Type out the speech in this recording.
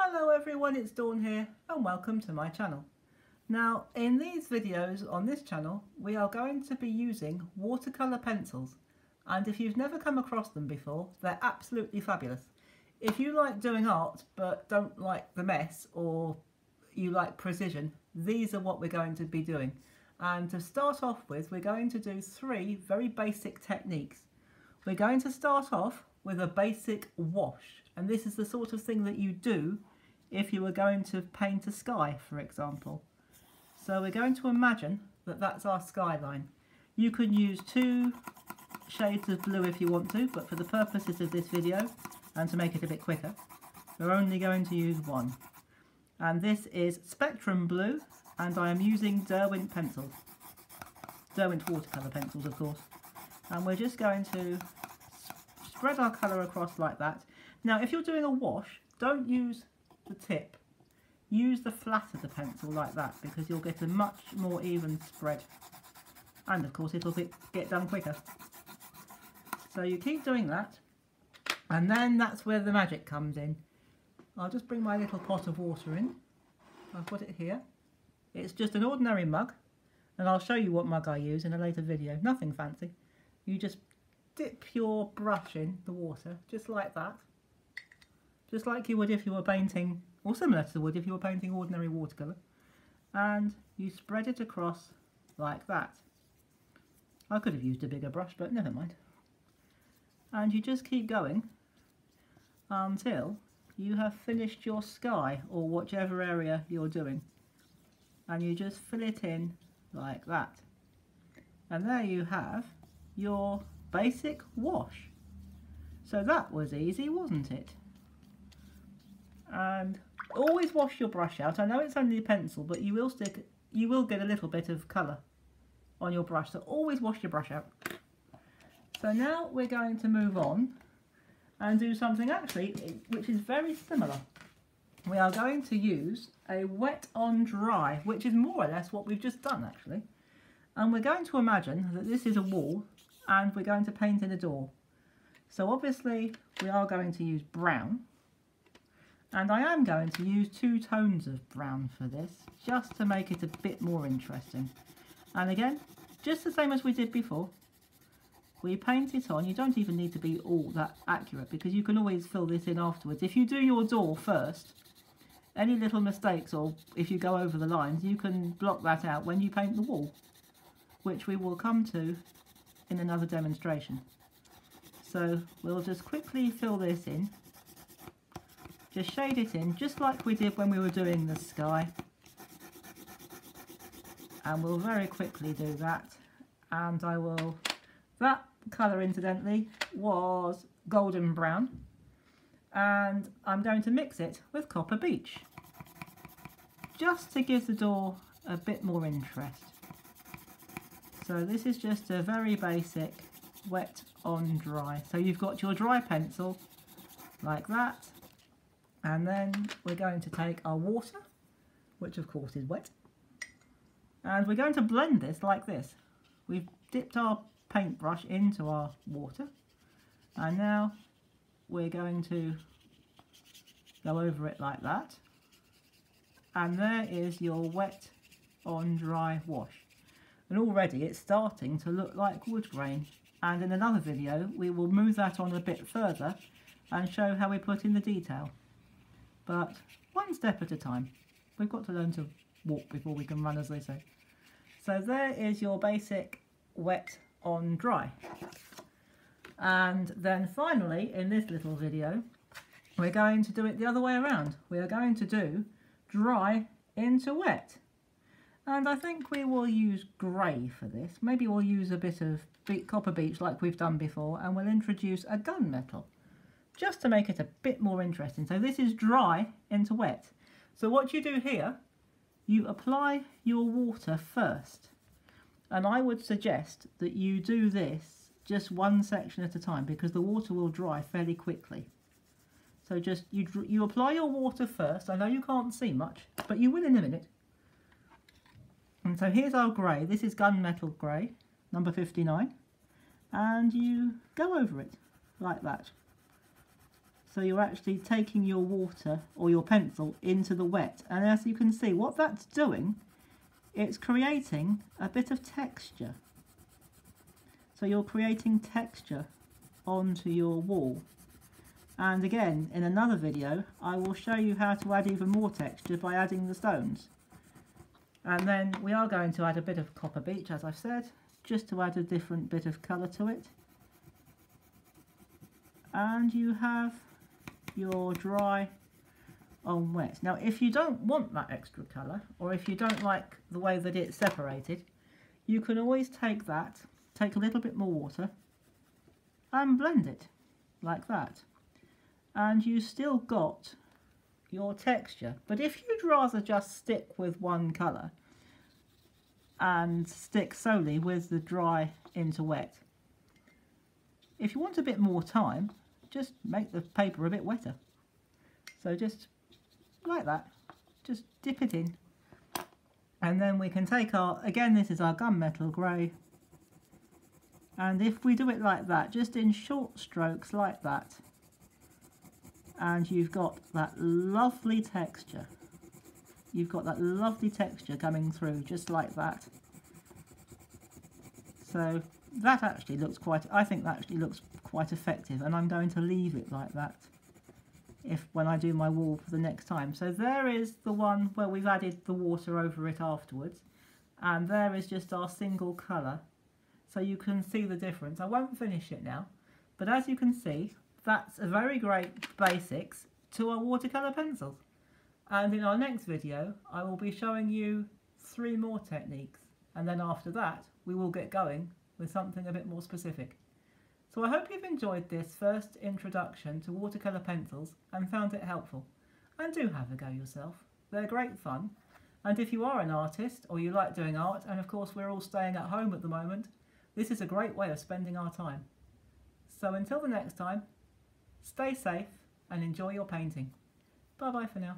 Hello everyone, it's Dawn here and welcome to my channel. Now in these videos on this channel we are going to be using watercolour pencils, and if you've never come across them before, they're absolutely fabulous. If you like doing art but don't like the mess, or you like precision, these are what we're going to be doing. And to start off with, we're going to do three very basic techniques. We're going to start off with a basic wash, and this is the sort of thing that you do if you were going to paint a sky, for example. So we're going to imagine that that's our skyline. You can use two shades of blue if you want to, but for the purposes of this video and to make it a bit quicker, we're only going to use one. And this is Spectrum Blue, and I am using Derwent pencils. Derwent watercolour pencils, of course. And we're just going to spread our colour across like that. Now if you're doing a wash, don't use the tip. Use the flat of the pencil like that, because you'll get a much more even spread. And of course it'll get done quicker. So you keep doing that, and then that's where the magic comes in. I'll just bring my little pot of water in. I'll put it here. It's just an ordinary mug, and I'll show you what mug I use in a later video. Nothing fancy. You just dip your brush in the water, just like that. Just like you would if you were painting, or similar to the wood if you were painting ordinary watercolour. And you spread it across like that. I could have used a bigger brush, but never mind. And you just keep going until you have finished your sky, or whichever area you're doing. And you just fill it in like that. And there you have your basic wash. So that was easy, wasn't it? And always wash your brush out. I know it's only a pencil, but you will get a little bit of colour on your brush, so always wash your brush out. So now we're going to move on and do something actually which is very similar. We are going to use a wet on dry, which is more or less what we've just done actually. And we're going to imagine that this is a wall and we're going to paint in a door. So obviously we are going to use brown, and I am going to use two tones of brown for this, just to make it a bit more interesting. And again, just the same as we did before, we paint it on. You don't even need to be all that accurate, because you can always fill this in afterwards. If you do your door first, any little mistakes, or if you go over the lines, you can block that out when you paint the wall, which we will come to in another demonstration. So we'll just quickly fill this in, just shade it in, just like we did when we were doing the sky. And we'll very quickly do that. And that colour incidentally was golden brown, and I'm going to mix it with copper beech, just to give the door a bit more interest. So this is just a very basic wet on dry. So you've got your dry pencil like that, and then we're going to take our water, which of course is wet, and we're going to blend this like this. We've dipped our paintbrush into our water, and now we're going to go over it like that, and there is your wet on dry wash. And already it's starting to look like wood grain, and in another video we will move that on a bit further and show how we put in the detail. But one step at a time. We've got to learn to walk before we can run, as they say. So there is your basic wet on dry. And then finally, in this little video, we're going to do it the other way around. We are going to do dry into wet. And I think we will use grey for this. Maybe we'll use a bit of copper beech like we've done before, and we'll introduce a gunmetal, just to make it a bit more interesting. So this is dry into wet. So what you do here, you apply your water first. And I would suggest that you do this just one section at a time, because the water will dry fairly quickly. So just you apply your water first. I know you can't see much, but you will in a minute. And so here's our grey. This is gunmetal grey, number 59. And you go over it like that. So you're actually taking your water or your pencil into the wet, and as you can see, what that's doing, it's creating a bit of texture. So you're creating texture onto your wall. And again, in another video, I will show you how to add even more texture by adding the stones. And then we are going to add a bit of copper beech, as I've said, just to add a different bit of colour to it. And you have your dry on wet. Now if you don't want that extra colour, or if you don't like the way that it's separated, you can always take that, take a little bit more water and blend it like that, and you still got your texture. But if you'd rather just stick with one colour and stick solely with the dry into wet, if you want a bit more time, just make the paper a bit wetter. So just like that, just dip it in, and then we can take our, again this is our gunmetal grey, and if we do it like that, just in short strokes like that, and you've got that lovely texture. You've got that lovely texture coming through just like that. So that actually looks quite, I think that actually looks quite effective, and I'm going to leave it like that when I do my wall for the next time. So there is the one where we've added the water over it afterwards, and there is just our single colour, so you can see the difference. I won't finish it now, but as you can see, that's a very great basics to our watercolour pencils. And in our next video I will be showing you 3 more techniques, and then after that we will get going with something a bit more specific. So I hope you've enjoyed this first introduction to watercolour pencils and found it helpful. And do have a go yourself. They're great fun. And if you are an artist or you like doing art, and of course we're all staying at home at the moment, this is a great way of spending our time. So until the next time, stay safe and enjoy your painting. Bye bye for now.